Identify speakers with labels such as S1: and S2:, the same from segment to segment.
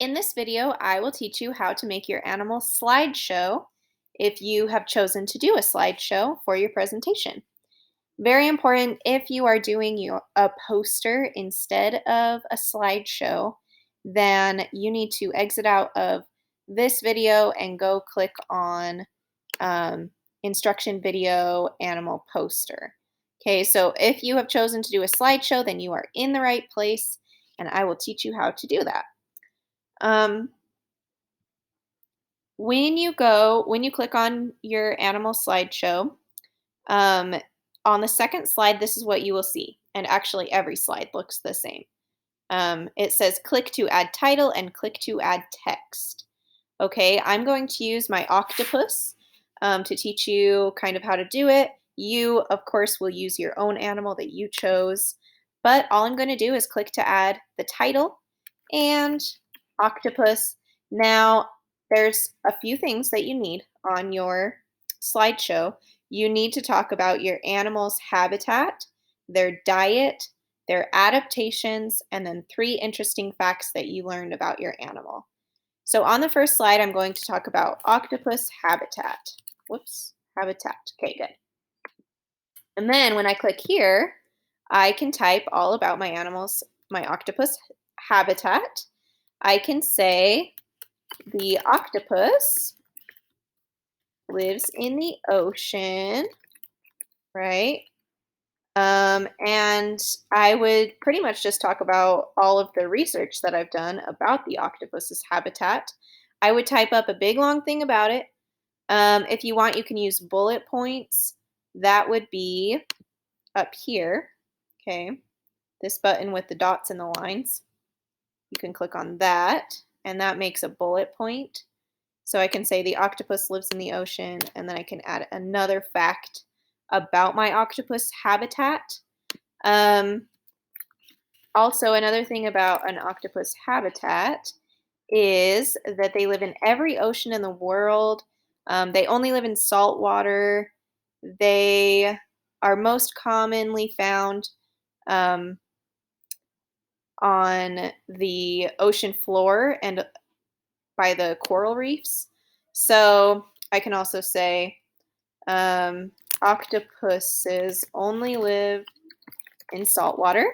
S1: In this video, I will teach you how to make your animal slideshow if you have chosen to do a slideshow for your presentation. Very important if you are doing a poster instead of a slideshow, then you need to exit out of this video and go click on um, instruction video animal poster. Okay, so if you have chosen to do a slideshow, then you are in the right place, and I will teach you how to do that. Um, when you click on your animal slideshow, um, on the second slide, this is what you will see. And actually, every slide looks the same. It says click to add title and click to add text. Okay, I'm going to use my octopus to teach you kind of how to do it. You, of course, will use your own animal that you chose. But all I'm going to do is click to add the title and octopus. Now, there's a few things that you need on your slideshow. You need to talk about your animal's habitat, their diet, their adaptations, and then 3 interesting facts that you learned about your animal. So on the first slide, I'm going to talk about octopus habitat. Whoops, habitat. Okay, good. And then when I click here, I can type all about my octopus habitat. I can say the octopus lives in the ocean, right? And I would pretty much just talk about all of the research that I've done about the octopus's habitat. I would type up a big long thing about it. If you want, you can use bullet points. That would be up here. Okay, this button with the dots and the lines. You can click on that, and that makes a bullet point. So I can say the octopus lives in the ocean, and then I can add another fact about my octopus habitat. Um, Also, another thing about an octopus habitat is that they live in every ocean in the world. They only live in salt water. They are most commonly found um, on the ocean floor and by the coral reefs. So I can also say octopuses only live in salt water.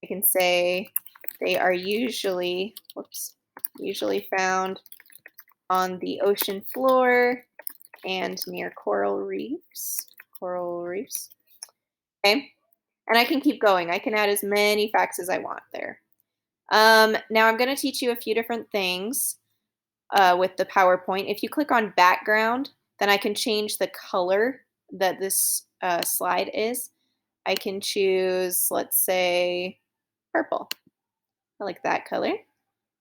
S1: I can say they are usually found on the ocean floor and near coral reefs. Coral reefs. Okay. And I can keep going. I can add as many facts as I want there. Now I'm going to teach you a few different things with the PowerPoint. If you click on background, then I can change the color that this slide is. I can choose, let's say, purple. I like that color.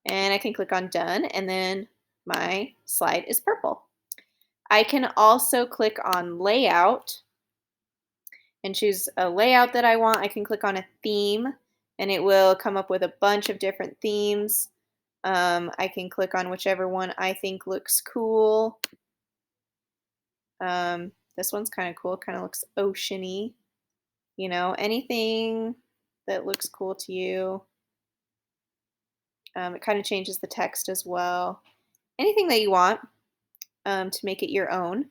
S1: And I can click on done, and then my slide is purple. I can also click on layout and choose a layout that I want. I can click on a theme, and it will come up with a bunch of different themes. I can click on whichever one I think looks cool. This one's kind of cool. Kind of looks oceany. You know, anything that looks cool to you. It kind of changes the text as well. Anything that you want to make it your own.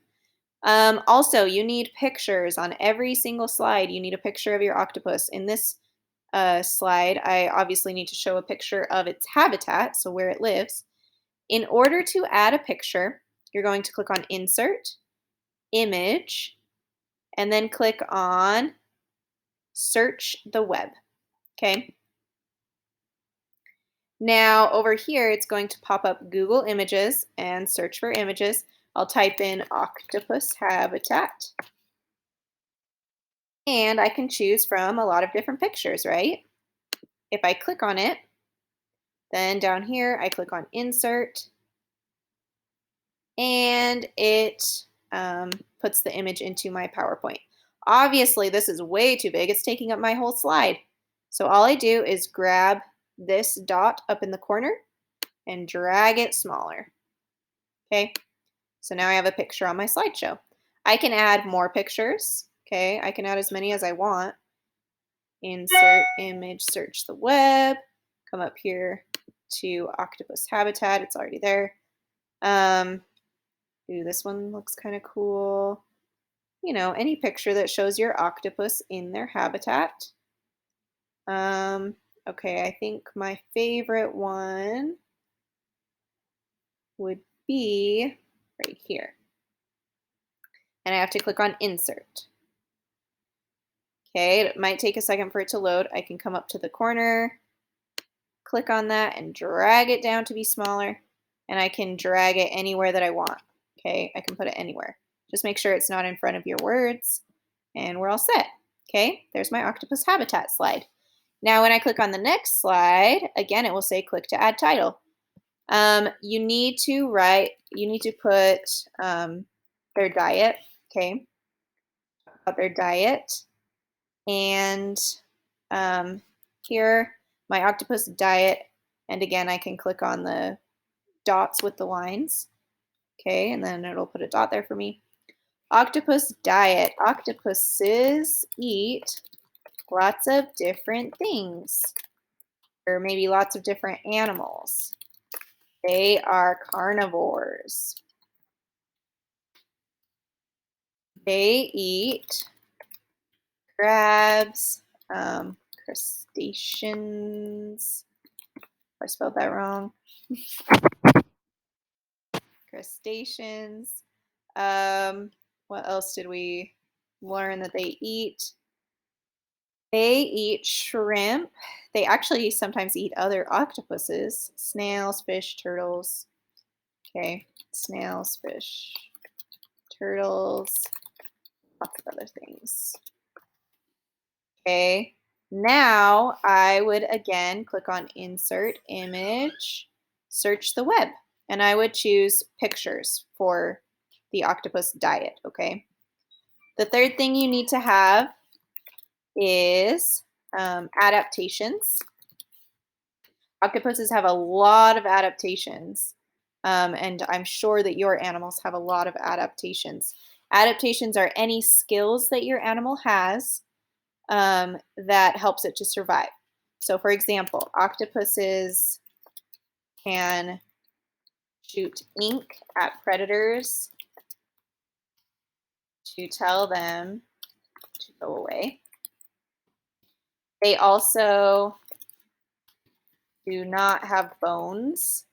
S1: Also, you need pictures on every single slide. You need a picture of your octopus. In this slide, I obviously need to show a picture of its habitat, so where it lives. In order to add a picture, you're going to click on Insert, Image, and then click on Search the Web. Okay. Now over here, it's going to pop up Google Images and search for images. I'll type in octopus habitat. And I can choose from a lot of different pictures, right? If I click on it, then down here, I click on Insert. And it puts the image into my PowerPoint. Obviously, this is way too big. It's taking up my whole slide. So all I do is grab this dot up in the corner and drag it smaller. Okay, so now I have a picture on my slideshow. I can add more pictures. Okay, I can add as many as I want. Insert image, search the web, come up here, to octopus habitat. It's already there. Ooh, this one looks kind of cool. You know, any picture that shows your octopus in their habitat. Um, okay, I think my favorite one would be right here. And I have to click on insert. Okay, it might take a second for it to load. I can come up to the corner, click on that, and drag it down to be smaller. And I can drag it anywhere that I want. Okay, I can put it anywhere. Just make sure it's not in front of your words, and we're all set. Okay, there's my octopus habitat slide. Now, when I click on the next slide, again, it will say click to add title. You need to put their diet, okay, about their diet. And here, my octopus diet. And again, I can click on the dots with the lines. Okay, and then it'll put a dot there for me. Octopus diet. Octopuses eat lots of different things, or maybe lots of different animals. They are carnivores. They eat crabs, crustaceans. I spelled that wrong. Crustaceans. What else did we learn that they eat? They eat shrimp. They actually sometimes eat other octopuses, snails, fish, turtles. Okay, snails, fish, turtles, lots of other things. Okay, now I would again click on insert image, search the web, and I would choose pictures for the octopus diet, okay? The third thing you need to have is adaptations. Octopuses have a lot of adaptations, and I'm sure that your animals have a lot of adaptations. Adaptations are any skills that your animal has that helps it to survive. So, for example, octopuses can shoot ink at predators to tell them to go away. They also do not have bones.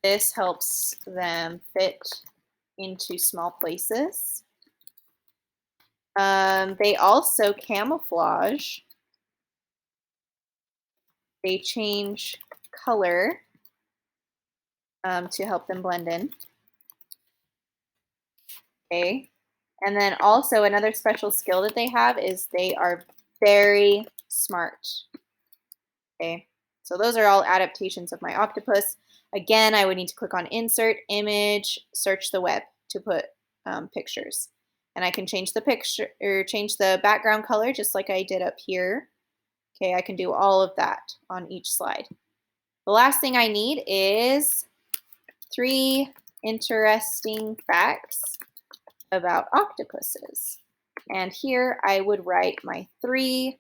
S1: This helps them fit into small places. They also camouflage. They change color to help them blend in. Okay. And then also another special skill that they have is they are very smart. Okay. So those are all adaptations of my octopus. Again, I would need to click on insert, image, search the web to put pictures. And I can change the picture or change the background color just like I did up here. Okay, I can do all of that on each slide. The last thing I need is 3 interesting facts about octopuses. And here I would write my 3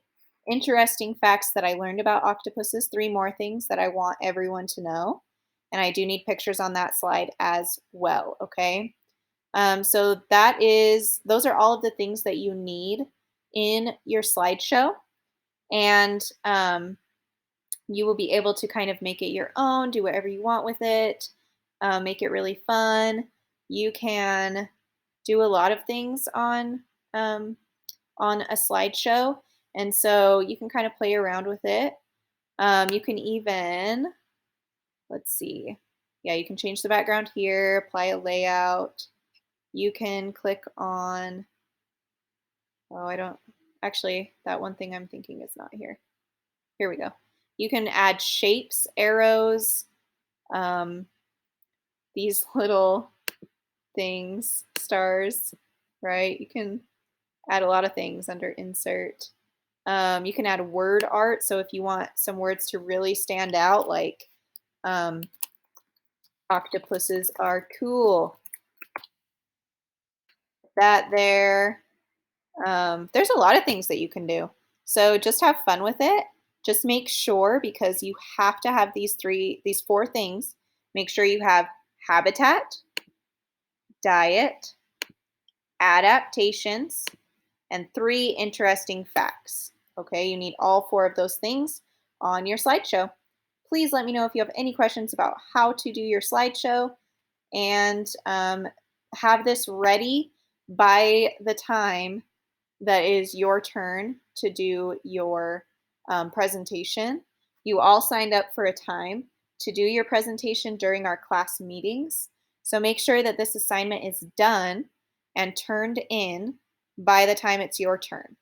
S1: interesting facts that I learned about octopuses, 3 more things that I want everyone to know. And I do need pictures on that slide as well, okay? So those are all of the things that you need in your slideshow. And you will be able to kind of make it your own, do whatever you want with it, make it really fun. You can do a lot of things on a slideshow, and so you can kind of play around with it. You can even, let's see, yeah, you can change the background here, apply a layout. You can click on, oh, I don't, actually, that one thing I'm thinking is not here. Here we go. You can add shapes, arrows, these little things, stars, right? You can add a lot of things under insert. You can add word art. So if you want some words to really stand out, like octopuses are cool, that there. There's a lot of things that you can do. So just have fun with it. Just make sure, because you have to have these four things, make sure you have habitat, diet, adaptations, and 3 interesting facts. Okay, you need all 4 of those things on your slideshow. Please let me know if you have any questions about how to do your slideshow, and have this ready by the time that is your turn to do your presentation. You all signed up for a time to do your presentation during our class meetings. So make sure that this assignment is done and turned in by the time it's your turn.